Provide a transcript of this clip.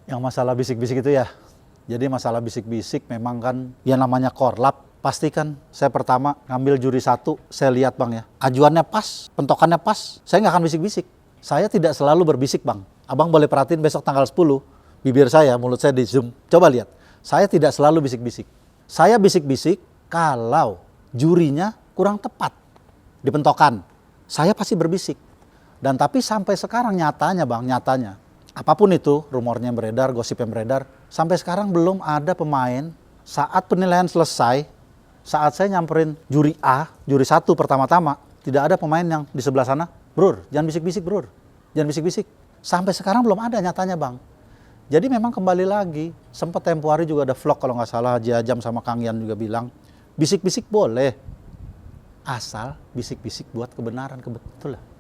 Yang masalah bisik-bisik itu ya, jadi masalah bisik-bisik memang kan ya namanya korlap. Pasti kan saya pertama ngambil juri 1, saya lihat bang ya, ajuannya pas, pentokannya pas, saya nggak akan bisik-bisik. Saya tidak selalu berbisik bang. Abang boleh perhatiin besok tanggal 10, bibir saya, mulut saya di zoom. Coba lihat, saya tidak selalu bisik-bisik. Saya bisik-bisik kalau jurinya kurang tepat di pentokan. Saya pasti berbisik. Dan tapi sampai sekarang nyatanya bang, nyatanya, apapun itu, rumornya yang beredar, gosip yang beredar, sampai sekarang belum ada pemain saat penilaian selesai, saat saya nyamperin juri A, juri 1 pertama-tama, tidak ada pemain yang di sebelah sana, brur, jangan bisik-bisik brur, jangan bisik-bisik. Sampai sekarang belum ada nyatanya bang. Jadi memang kembali lagi, sempat tempo hari juga ada vlog kalau nggak salah, Haji Ajam sama Kang Yan juga bilang, bisik-bisik boleh, asal bisik-bisik buat kebenaran, kebetulan.